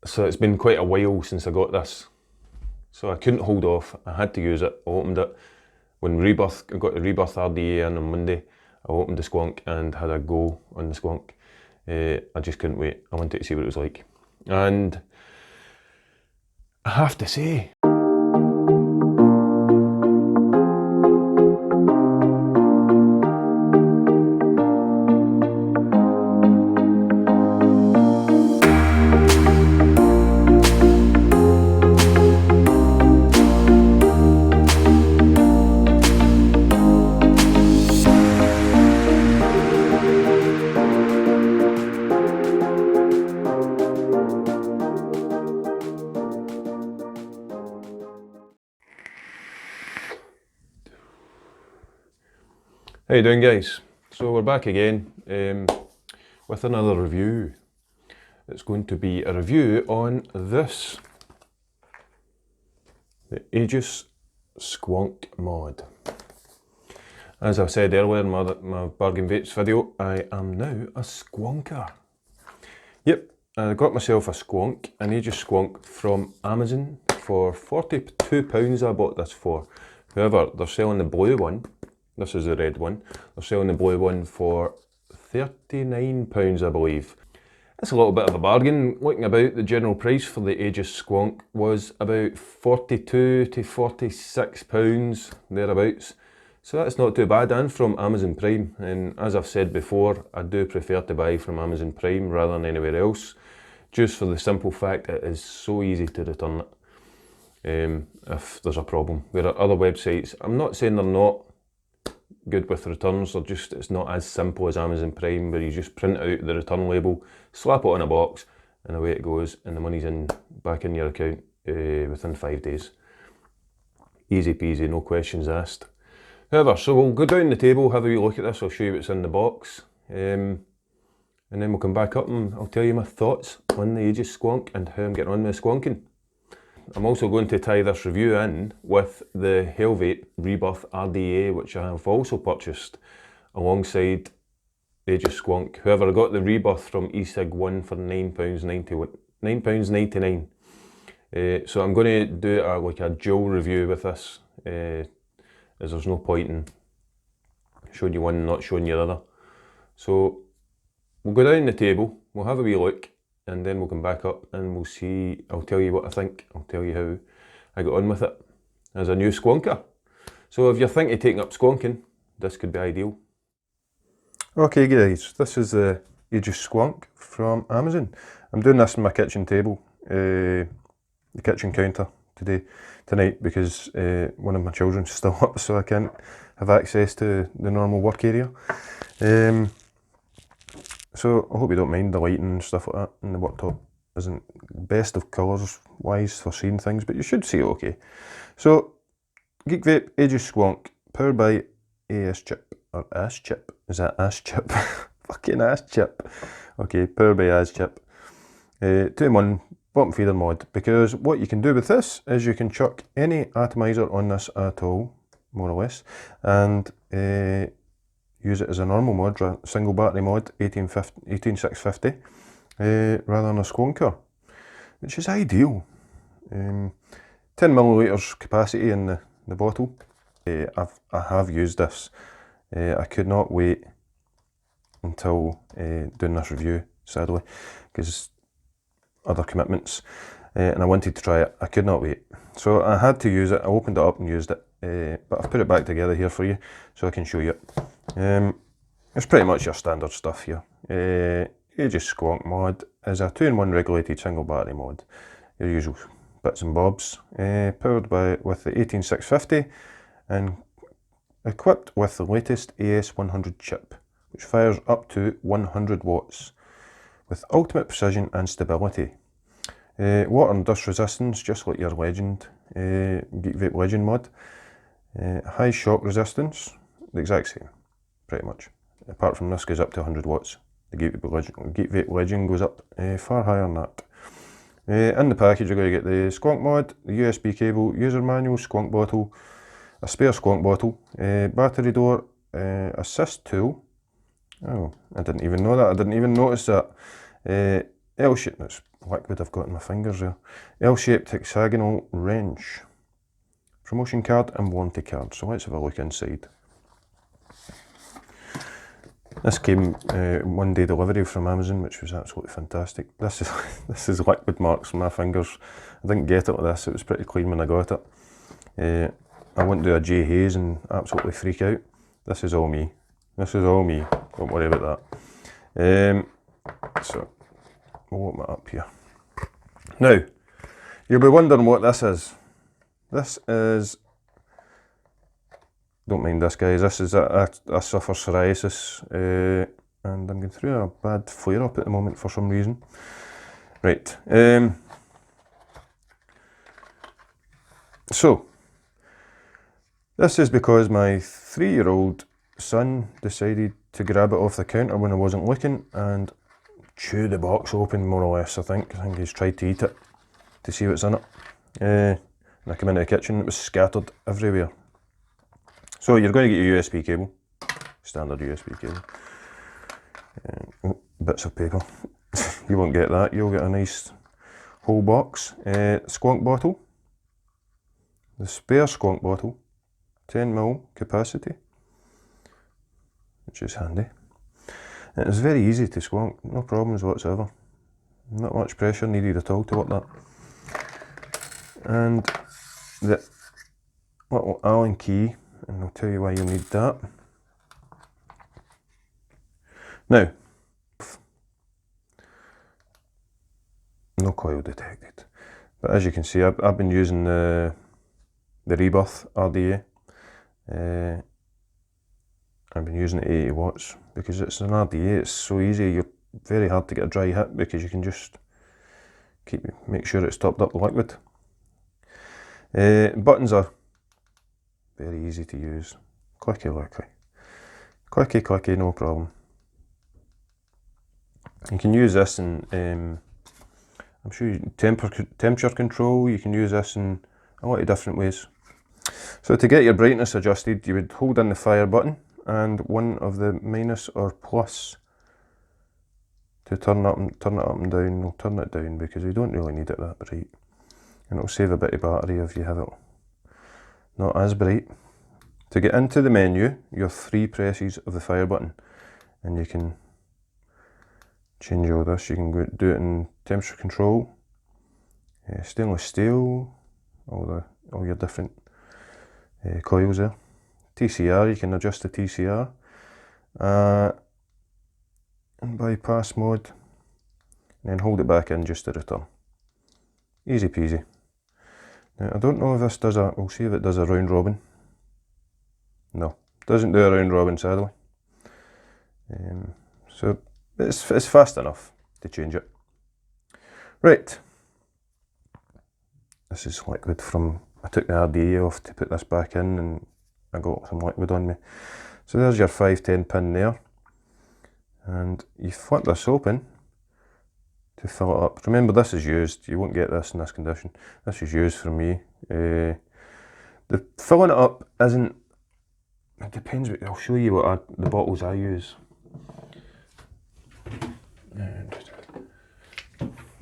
So it's been quite a while since I got this. So I couldn't hold off, I had to use it. I opened it. When Rebirth, I got the Rebirth RDA in on Monday, I opened the Squonk and had a go on the Squonk. I just couldn't wait. I wanted to see what it was like. And I have to say, how you doing, guys? So we're back again with another review. It's going to be a review on this, the Aegis Squonk mod. As I said earlier in my Bargain Vates video, I am now a Squonker. Yep, I got myself a Squonk, an Aegis Squonk from Amazon for £42 I bought this for. However, they're selling the blue one. This is the red one. They're selling the blue one for £39 I believe. It's a little bit of a bargain. Looking about, the general price for the Aegis Squonk was about £42 to £46 thereabouts. So that's not too bad, and from Amazon Prime. And as I've said before, I do prefer to buy from Amazon Prime rather than anywhere else, just for the simple fact it is so easy to return it if there's a problem. There are other websites, I'm not saying they're not good with returns, they're just, it's not as simple as Amazon Prime, where you just print out the return label, slap it on a box, and away it goes, and the money's back in your account within 5 days. Easy peasy, no questions asked. However, so we'll go down the table, have a wee look at this, I'll show you what's in the box, and then we'll come back up and I'll tell you my thoughts on the Aegis Squonk and how I'm getting on with squonking. I'm also going to tie this review in with the Helvate Rebirth RDA, which I have also purchased alongside Aegis Squonk. However, I got the Rebirth from eSig1 for £9.99. So I'm going to do like a dual review with this, as there's no point in showing you one and not showing you the other. So we'll go down the table, we'll have a wee look, and then we'll come back up and we'll see, I'll tell you what I think, I'll tell you how I got on with it as a new squonker. So if you're thinking of taking up squonking, this could be ideal. Okay guys, this is the Aegis Squonk from Amazon. I'm doing this on my kitchen table, the kitchen counter tonight, because one of my children's still up, so I can't have access to the normal work area. So I hope you don't mind the lighting and stuff like that, and the worktop isn't best of colours wise for seeing things, but you should see it okay. So Geek Vape Aegis Squonk, powered by ASChip, or ASChip, is that ASChip? Fucking ASChip. Okay, powered by ASChip. 2-in-1 bottom feeder mod, because what you can do with this is you can chuck any atomizer on this at all, more or less, and use it as a normal mod, single battery mod, 18650, rather than a squonker, which is ideal. 10 millilitres capacity in the bottle. I have used this. I could not wait until doing this review, sadly, because other commitments, and I wanted to try it. I could not wait, so I had to use it. I opened it up and used it, but I've put it back together here for you so I can show you it. It's pretty much your standard stuff here. Aegis Squonk mod is a 2-in-1 regulated single battery mod. Your usual bits and bobs. Powered with the 18650 and equipped with the latest AS100 chip, which fires up to 100 watts with ultimate precision and stability. Water and dust resistance, just like your Legend, Geek Vape Legend mod. High shock resistance, the exact same, pretty much. Apart from this goes up to 100 watts. The Geek Vape Legend goes up far higher than that. In the package you're going to get the Squonk mod, the USB cable, user manual, Squonk bottle, a spare Squonk bottle, battery door, assist tool. Oh, I didn't even know that, I didn't even notice that. L-shaped, that's liquid I've got in my fingers there. L-shaped hexagonal wrench. Promotion card and warranty card. So let's have a look inside. This came one day delivery from Amazon, which was absolutely fantastic. This is liquid marks on my fingers. I didn't get it like this, it was pretty clean when I got it. I wouldn't do a J Haze and absolutely freak out. This is all me. This is all me, don't worry about that. So, we'll open it up here. Now, you'll be wondering what this is. This is, don't mind this guys, this is I suffer psoriasis and I'm going through a bad flare up at the moment for some reason. Right, so this is because my 3-year-old son decided to grab it off the counter when I wasn't looking and chew the box open, more or less. I think he's tried to eat it to see what's in it. And I came into the kitchen, it was scattered everywhere. So you're going to get your USB cable, standard USB cable. Bits of paper. You won't get that, you'll get a nice whole box. Squonk bottle, the spare squonk bottle, 10ml capacity, which is handy. And it's very easy to squonk, no problems whatsoever. Not much pressure needed at all to work that. And the little Allen key, and I'll tell you why you need that. Now, no coil detected. But as you can see, I've been using the Rebirth RDA. I've been using it 80 watts because it's an RDA, it's so easy, you're very hard to get a dry hit because you can just make sure it's topped up with liquid. Buttons are very easy to use, clicky, no problem. You can use this in, I'm sure, temperature control. You can use this in a lot of different ways. So to get your brightness adjusted, you would hold in the fire button and one of the minus or plus to turn it up and down. We'll turn it down because we don't really need it that bright, and it'll save a bit of battery if you have it not as bright. To get into the menu, you have 3 presses of the fire button, and you can change all this. You can do it in temperature control, stainless steel, all your different coils there. TCR, you can adjust the TCR, and bypass mode, and then hold it back in just to return. Easy peasy. Now I don't know if this does we'll see if it does a round robin. No, doesn't do a round robin sadly. So it's fast enough to change it. Right, this is liquid from, I took the RDA off to put this back in and I got some liquid on me. So there's your 510 pin there, and you flip this open to fill it up. Remember, this is used, you won't get this in this condition. This is used for me. The filling it up isn't, it depends, I'll show you what the bottles I use.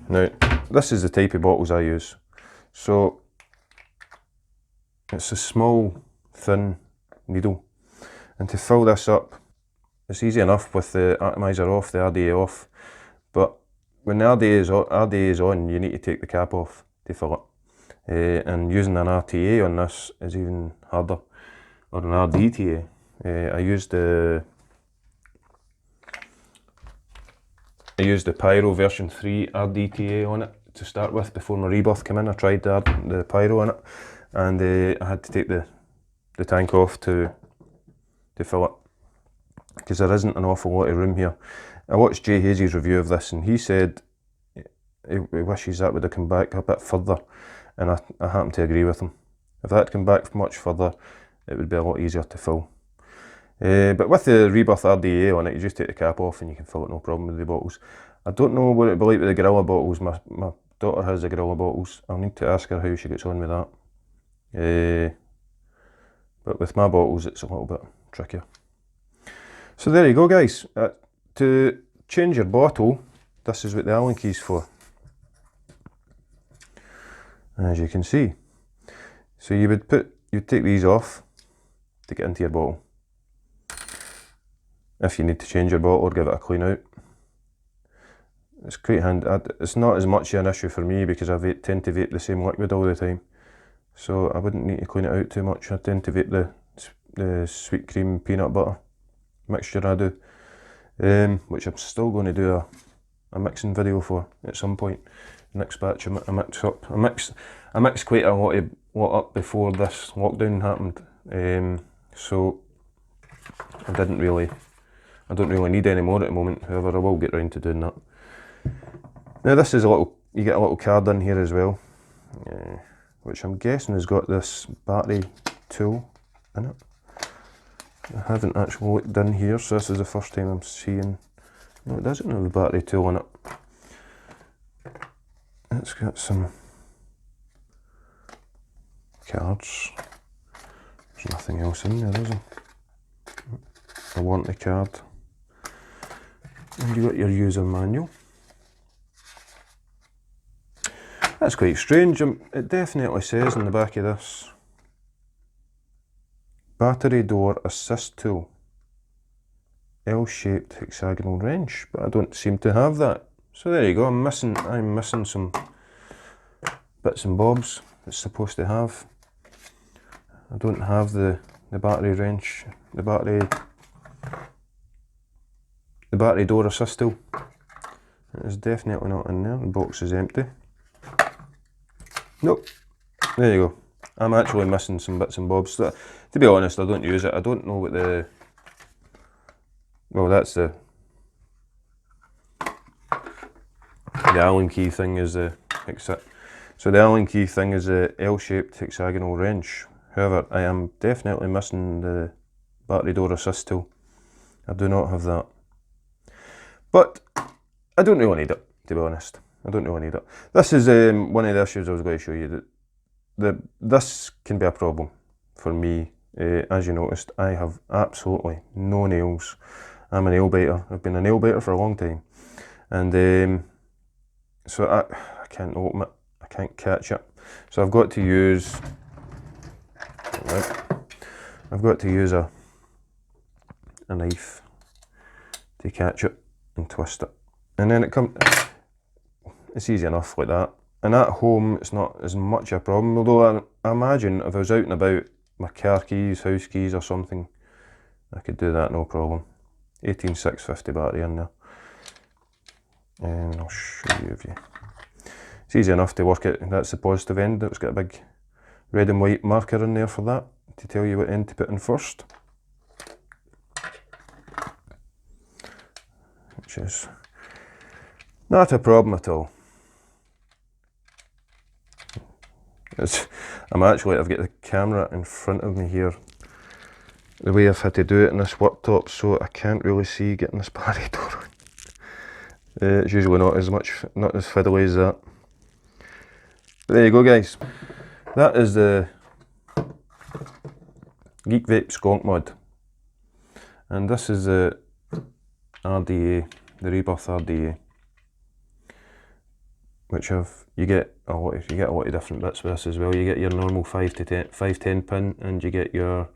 Now, this is the type of bottles I use. So, it's a small, thin needle. And to fill this up, it's easy enough with the atomizer off, the RDA off. But when the RDA is on, you need to take the cap off to fill it. And using an RTA on this is even harder, or an RDTA. I used the Pyro version 3 RDTA on it to start with before my Rebirth came in. I tried the Pyro on it, and I had to take the tank off to fill it because there isn't an awful lot of room here. I watched J Haze's review of this and he said he wishes that would have come back a bit further, and I happen to agree with him. If that had come back much further, it would be a lot easier to fill. But with the Rebirth RDA on it, you just take the cap off and you can fill it no problem with the bottles. I don't know what it'd be like with the Gorilla bottles. My daughter has the Gorilla bottles. I'll need to ask her how she gets on with that. But with my bottles, it's a little bit trickier. So there you go, guys. To change your bottle, this is what the Allen key's for, as you can see. So you'd take these off to get into your bottle, if you need to change your bottle or give it a clean out. It's quite handy. It's not as much an issue for me because I tend to vape the same liquid all the time, so I wouldn't need to clean it out too much. I tend to vape the sweet cream peanut butter mixture I do, which I'm still going to do a mixing video for at some point. Next batch I mix up. I mixed quite a lot up before this lockdown happened, so I don't really need any more at the moment. However, I will get round to doing that. Now this is you get a little card in here as well, which I'm guessing has got this battery tool in it. I haven't actually looked in here, so this is the first time I'm seeing. No, it doesn't have the battery tool in it. It's got some cards. There's nothing else in there, is there? I want the card. And you got your user manual. That's quite strange. It definitely says in the back of this, battery door assist tool, L-shaped hexagonal wrench, but I don't seem to have that. So there you go. I'm missing some bits and bobs it's supposed to have. I don't have the battery wrench, the battery door assist tool. It is definitely not in there. The box is empty. Nope. There you go. I'm actually missing some bits and bobs. To be honest, I don't use it. I don't know what well, that's the Allen key thing is the so the Allen key thing is a L-shaped hexagonal wrench. However, I am definitely missing the battery door assist tool. I do not have that. But I don't really need it, to be honest. I don't really need it. This is one of the issues I was going to show you. This can be a problem for me. As you noticed, I have absolutely no nails. I'm a nail biter. I've been a nail biter for a long time. And so I can't open it. I can't catch it. So I've got to use... I've got to use a knife to catch it and twist it. And then it's easy enough like that. And at home, it's not as much a problem, although I imagine if I was out and about, my car keys, house keys or something, I could do that no problem. 18650 battery in there. And I'll show you it's easy enough to work it. That's the positive end. It's got a big red and white marker in there for that, to tell you what end to put in first. Which is not a problem at all. I've got the camera in front of me here. The way I've had to do it in this worktop, so I can't really see getting this battery door on. It's usually not as fiddly as that. But there you go, guys. That is the Geek Vape Skonk mod. And this is the RDA, the Rebirth RDA. Which you get a lot of different bits with this as well. You get your normal 510 pin, and you get your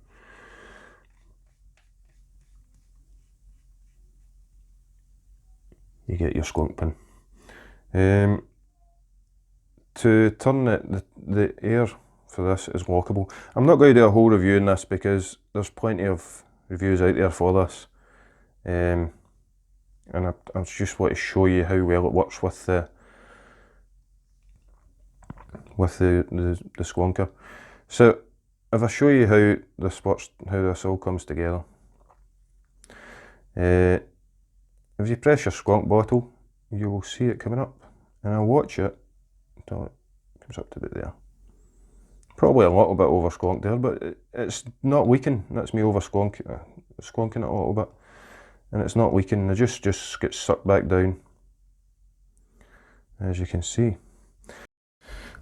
Skonk pin. To turn the air for this is lockable. I'm not going to do a whole review on this because there's plenty of reviews out there for this, and I just want to show you how well it works with the Skonker. So if I show you how this works, how this all comes together, if you press your Skonk bottle, you will see it coming up, and I'll watch it until it comes up to about there. Probably a little bit over skonked there, but it's not leaking. That's me over skonking it a little bit, and it's not leaking. It just gets sucked back down, as you can see.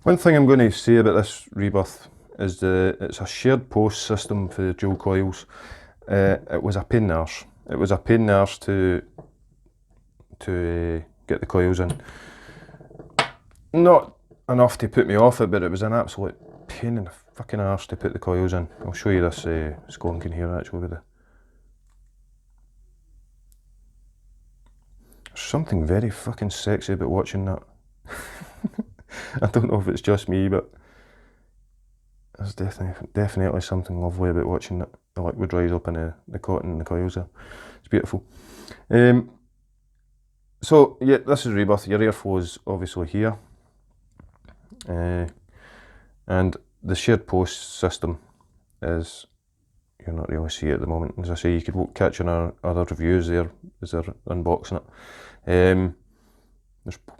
One thing I'm going to say about this Rebirth is it's a shared post system for the dual coils. It was a pain in the arse. It was a pain in the arse to get get the coils in. Not enough to put me off it, but it was an absolute pain in the fucking arse to put the coils in. I'll show you this sconk in here actually with the... There's something very fucking sexy about watching that. I don't know if it's just me, but there's definitely something lovely about watching the liquid rise up in the cotton and the coils there. It's beautiful. So yeah, this is Rebirth. Your airflow's obviously here. And the shared post system is, you're not really see it at the moment. As I say, you could catch in our other reviews there as they're unboxing it.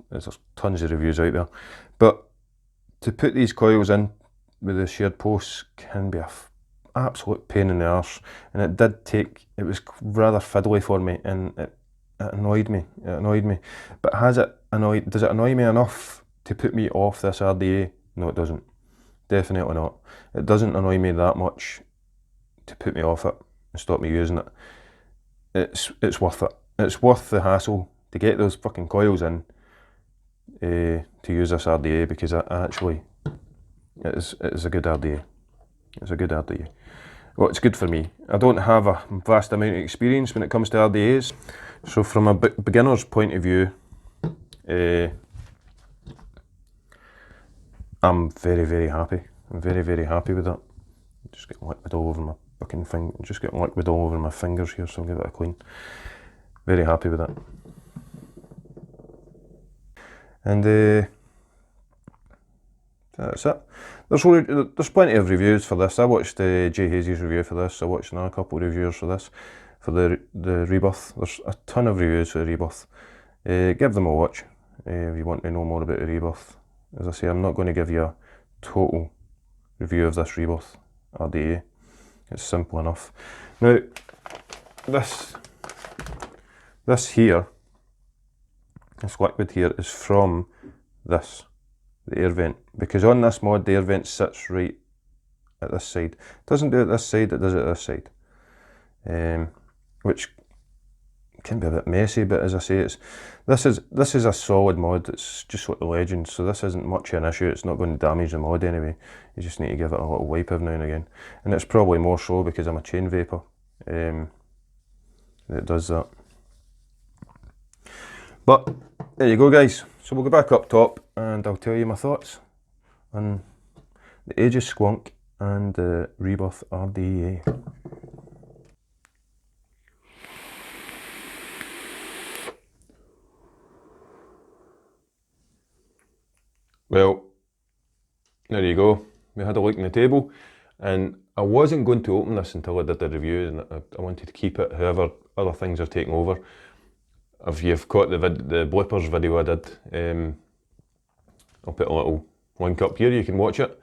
There's tons of reviews out there, but to put these coils in with the shared posts can be a absolute pain in the arse, and it was rather fiddly for me, and it annoyed me. But does it annoy me enough to put me off this RDA? No, it doesn't. Definitely not. It doesn't annoy me that much to put me off it and stop me using it. It's worth it. It's worth the hassle to get those fucking coils in to use this RDA, because it is a good RDA. It's a good RDA. Well, it's good for me. I don't have a vast amount of experience when it comes to RDAs, so from a beginner's point of view, I'm very, very happy. I'm very, very happy with that. Just getting liquid all over my fucking finger. Just getting liquid all over my fingers here, so I'll give it a clean. Very happy with that. And that's it. There's plenty of reviews for this. I watched Jay Hazy's review for this. I watched another couple of reviewers for this, for the Rebirth. There's a ton of reviews for the Rebirth. Give them a watch if you want to know more about the Rebirth. As I say, I'm not going to give you a total review of this Rebirth RDA. It's simple enough. Now, this here, this liquid here, is from the air vent, because on this mod the air vent sits right at this side. It doesn't do it this side, it does it at this side, which can be a bit messy, but as I say, this is a solid mod. It's just like the Legends, so this isn't much of an issue. It's not going to damage the mod anyway. You just need to give it a little wipe every now and again, and it's probably more so because I'm a chain vapor that it does that. But there you go, guys. So we'll go back up top and I'll tell you my thoughts on the Aegis Squonk and the Rebirth RDA. Well, there you go. We had a look in the table, and I wasn't going to open this until I did the review, and I wanted to keep it. However, other things are taking over. If you've caught the bloopers video I did, I'll put a little link up here, you can watch it.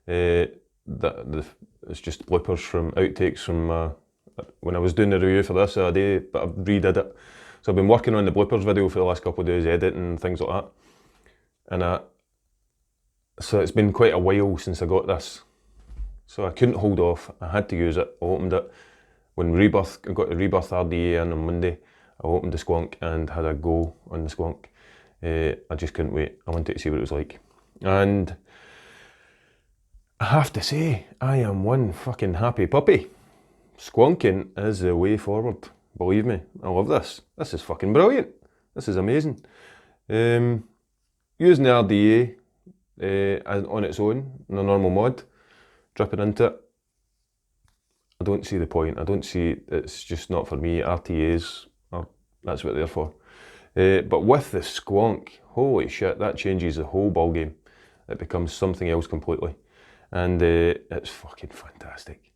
It's just bloopers from outtakes from when I was doing the review for this the other day, but I redid it. So I've been working on the bloopers video for the last couple of days, editing and things like that. And so it's been quite a while since I got this. So I couldn't hold off, I had to use it. I opened it when I got the Rebirth RDA in on Monday. I opened the Squonk and had a go on the Squonk. I just couldn't wait. I wanted to see what it was like. And I have to say, I am one fucking happy puppy. Squonking is the way forward. Believe me, I love this. This is fucking brilliant. This is amazing. Using the RDA on its own, in a normal mod, dripping into it, I don't see the point. I don't see, it's just not for me. RTAs, that's what they're for. But with the Squonk, holy shit, that changes the whole ballgame. It becomes something else completely. And it's fucking fantastic.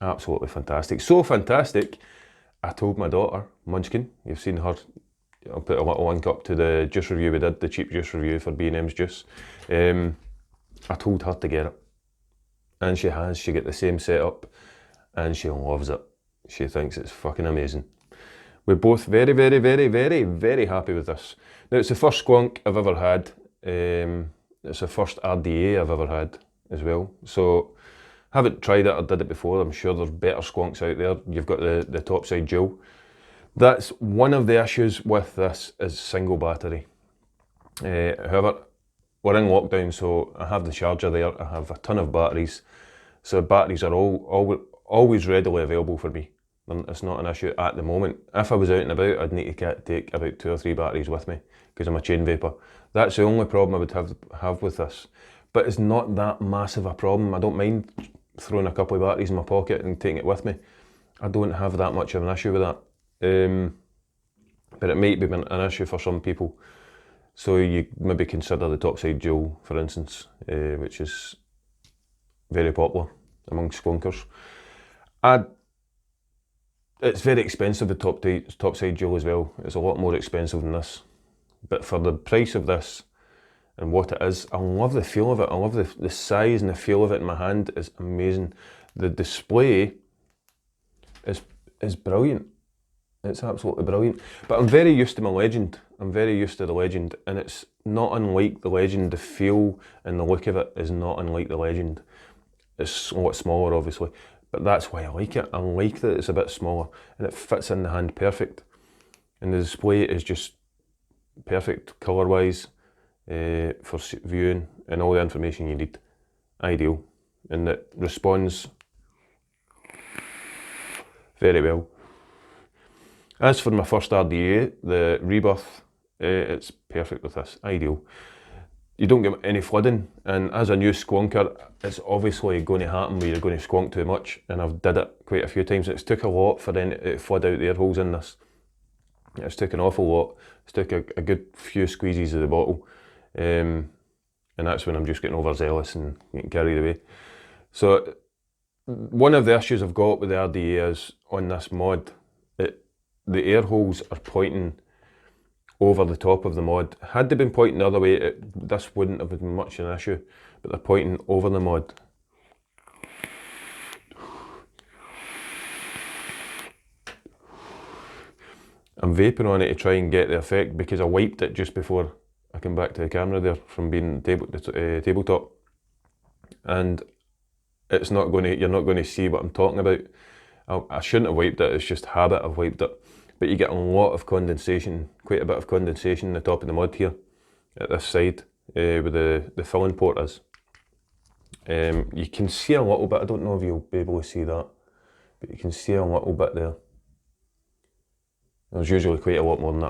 Absolutely fantastic. So fantastic, I told my daughter, Munchkin, you've seen her, I'll put a little link up to the juice review we did, the cheap juice review for B&M's juice. I told her to get it. And she has, she got the same setup, and she loves it. She thinks it's fucking amazing. We're both very, very, very, very, very happy with this. Now, it's the first Squonk I've ever had. It's the first RDA I've ever had as well. So, haven't tried it or did it before. I'm sure there's better Squonks out there. You've got the topside dual. That's one of the issues with this is single battery. However, we're in lockdown, so I have the charger there, I have a ton of batteries, so batteries are always readily available for me. It's not an issue at the moment. If I was out and about, I'd need to take about 2 or 3 batteries with me because I'm a chain vapor. That's the only problem I would have with this. But it's not that massive a problem. I don't mind throwing a couple of batteries in my pocket and taking it with me. I don't have that much of an issue with that. But it might be an issue for some people. So you maybe consider the Topside Dual, for instance, which is very popular among skunkers. It's very expensive, the Topside Dual as well. It's a lot more expensive than this. But for the price of this and what it is, I love the feel of it. I love the size and the feel of it in my hand is amazing. The display is brilliant. It's absolutely brilliant. But I'm very used to my Legend. I'm very used to the Legend, and it's not unlike the Legend. The feel and the look of it is not unlike the Legend. It's a lot smaller, obviously, but that's why I like it. I like that it's a bit smaller, and it fits in the hand perfect. And the display is just perfect colour-wise for viewing and all the information you need. Ideal. And it responds very well. As for my first RDA, the Rebirth, it's perfect with this, ideal. You don't get any flooding, and as a new squonker, it's obviously going to happen where you're going to squonk too much, and I've did it quite a few times. It's took a lot for them to flood out the air holes in this. It's took an awful lot. It's took a good few squeezes of the bottle, and that's when I'm just getting overzealous and getting carried away. So one of the issues I've got with the RDA is on this mod, the air holes are pointing over the top of the mod. Had they been pointing the other way, this wouldn't have been much an issue, but they're pointing over the mod. I'm vaping on it to try and get the effect because I wiped it just before I came back to the camera there from being tabletop, and it's not going to. You're not going to see what I'm talking about. I shouldn't have wiped it. It's just habit. I've wiped it. But you get a lot of condensation, quite a bit of condensation in the top of the mod here, at this side, where the filling port is. You can see a little bit, I don't know if you'll be able to see that, but you can see a little bit there. There's usually quite a lot more than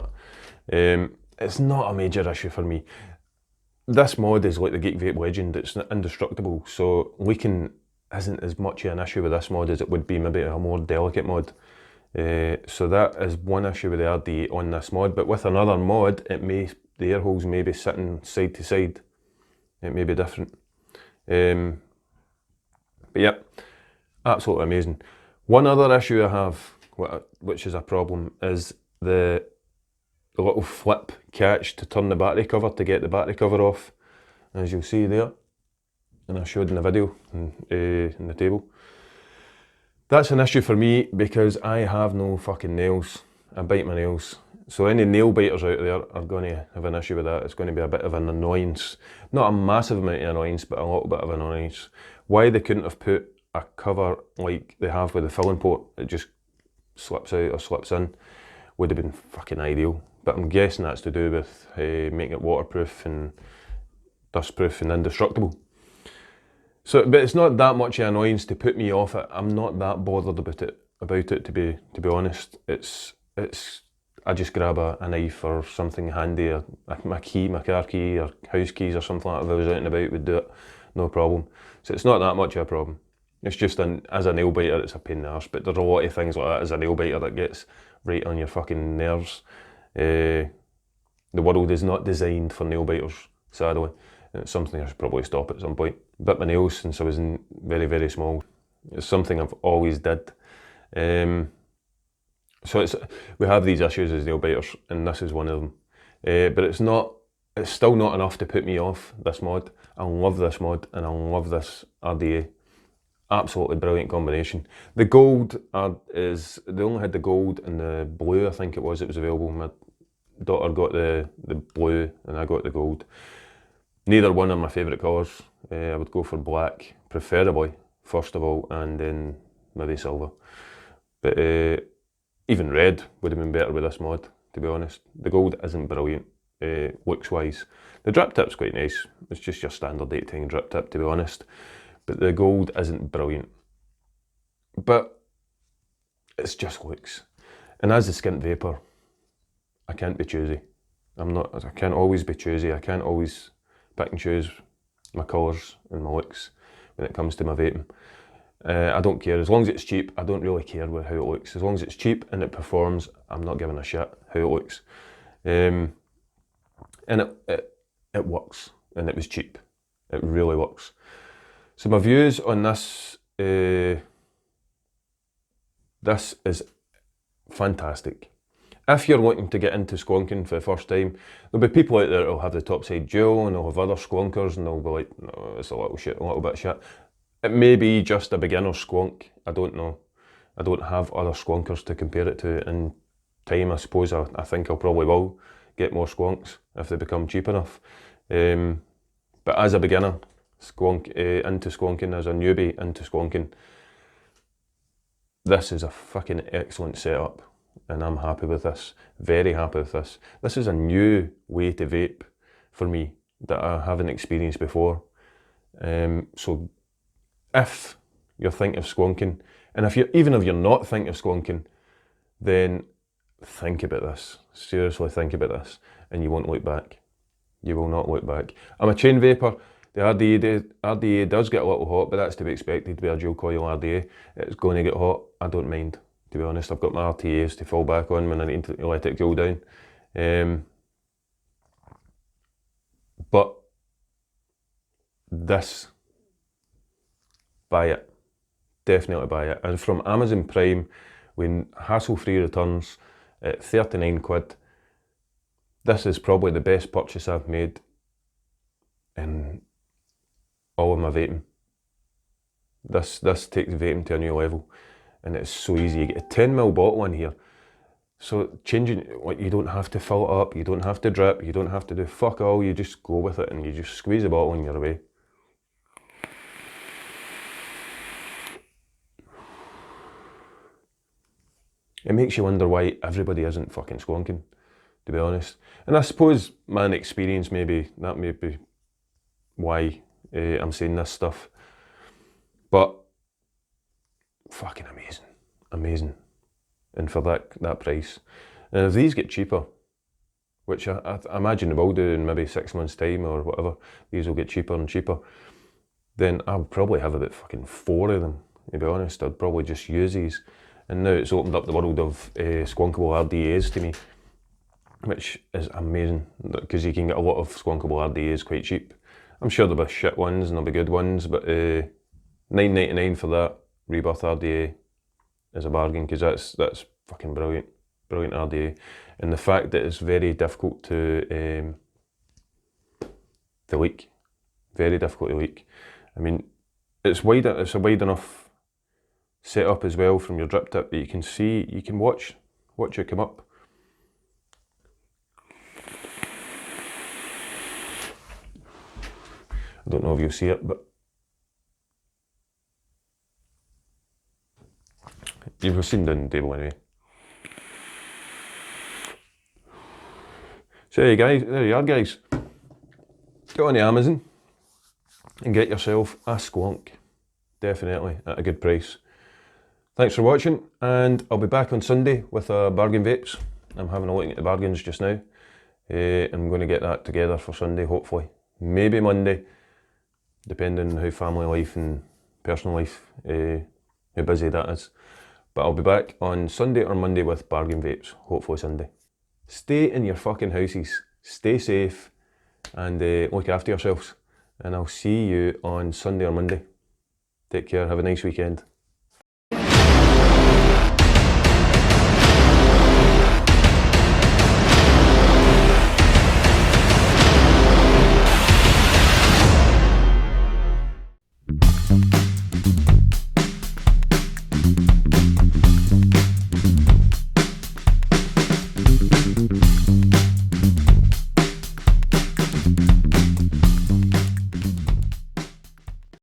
that. It's not a major issue for me. This mod is like the Geek Vape Legend, it's indestructible, so leaking isn't as much of an issue with this mod as it would be maybe a more delicate mod. So that is one issue with the RDA on this mod, but with another mod, the air holes may be sitting side to side. It may be different. But yeah, absolutely amazing. One other issue I have, which is a problem, is the little flip catch to turn the battery cover, to get the battery cover off, as you'll see there, and I showed in the video in the table. That's an issue for me because I have no fucking nails. I bite my nails. So any nail biters out there are going to have an issue with that. It's going to be a bit of an annoyance. Not a massive amount of annoyance, but a little bit of annoyance. Why they couldn't have put a cover like they have with the filling port, it just slips out or slips in, would have been fucking ideal. But I'm guessing that's to do with making it waterproof and dustproof and indestructible. So, but it's not that much annoyance to put me off it. I'm not that bothered about it to be honest. It's I just grab a knife or something handy, my car key or house keys or something like that. If I was out and about, would do it, no problem. So it's not that much of a problem. It's just as a nail biter, it's a pain in the arse. But there's a lot of things like that as a nail biter that gets right on your fucking nerves. The world is not designed for nail biters, sadly. And it's something I should probably stop at some point. Bit my nails since I was very, very small. It's something I've always did. So we have these issues as nail biters, and this is one of them. But it's still not enough to put me off this mod. I love this mod, and I love this RDA. Absolutely brilliant combination. The gold they only had the gold and the blue, I think it was available. My daughter got the blue and I got the gold. Neither one are my favourite colours. I would go for black, preferably, first of all, and then maybe silver. But even red would have been better with this mod, to be honest. The gold isn't brilliant, looks wise. The drip tip's quite nice. It's just your standard 18 drip tip, to be honest. But the gold isn't brilliant. But it's just looks. And as the Skint Vapor, I can't be choosy. I can't always be choosy. I can't always pick and choose my colours and my looks when it comes to my vaping. I don't care. As long as it's cheap, I don't really care how it looks. As long as it's cheap and it performs, I'm not giving a shit how it looks. And it works, and it was cheap. It really works. So my views on this, this is fantastic. If you're wanting to get into squonking for the first time, there'll be people out there that'll have the topside dual and they'll have other squonkers and they'll be like, no, it's a little bit shit. It may be just a beginner squonk, I don't know. I don't have other squonkers to compare it to. In time, I suppose, I think I probably will get more squonks if they become cheap enough. But as a beginner, into squonking, as a newbie into squonking, this is a fucking excellent setup. And I'm happy with this, very happy with this. This is a new way to vape for me that I haven't experienced before. So if you're thinking of squonking, and even if you're not thinking of squonking, then think about this. Seriously think about this, and you won't look back. You will not look back. I'm a chain vapor. The RDA does get a little hot, but that's to be expected with a dual coil RDA. It's going to get hot. I don't mind, to be honest. I've got my RTAs to fall back on when I need to let it cool down. But this, buy it. Definitely buy it. And from Amazon Prime, with hassle-free returns at 39 quid, this is probably the best purchase I've made in all of my vaping. This takes vaping to a new level, and it's so easy. You get a 10ml bottle in here, so changing, like, you don't have to fill it up, you don't have to drip, you don't have to do fuck all, you just go with it and you just squeeze the bottle and you're away. It makes you wonder why everybody isn't fucking squonking, to be honest. And I suppose my experience, that may be why I'm saying this stuff. But fucking amazing, amazing. And for that price. And if these get cheaper, which I imagine they will do in maybe 6 months' time or whatever, these will get cheaper and cheaper, then I'll probably have about fucking 4 of them, to be honest. I'd probably just use these. And now it's opened up the world of squonkable RDAs to me, which is amazing, because you can get a lot of squonkable RDAs quite cheap. I'm sure there'll be shit ones and there'll be good ones, but $9.99 for that Rebirth RDA is a bargain, because that's fucking brilliant, brilliant RDA. And the fact that it's very difficult to leak, very difficult to leak. I mean, it's a wide enough setup as well from your drip tip that you can see, you can watch it come up. I don't know if you'll see it, but you've seen down the table anyway. So there you are, guys. Go on to Amazon and get yourself a squonk. Definitely at a good price. Thanks for watching, and I'll be back on Sunday with bargain vapes. I'm having a look at the bargains just now. I'm going to get that together for Sunday, hopefully. Maybe Monday, depending on how family life and personal life, how busy that is. But I'll be back on Sunday or Monday with bargain vapes, hopefully Sunday. Stay in your fucking houses, stay safe, and look after yourselves. And I'll see you on Sunday or Monday. Take care, have a nice weekend.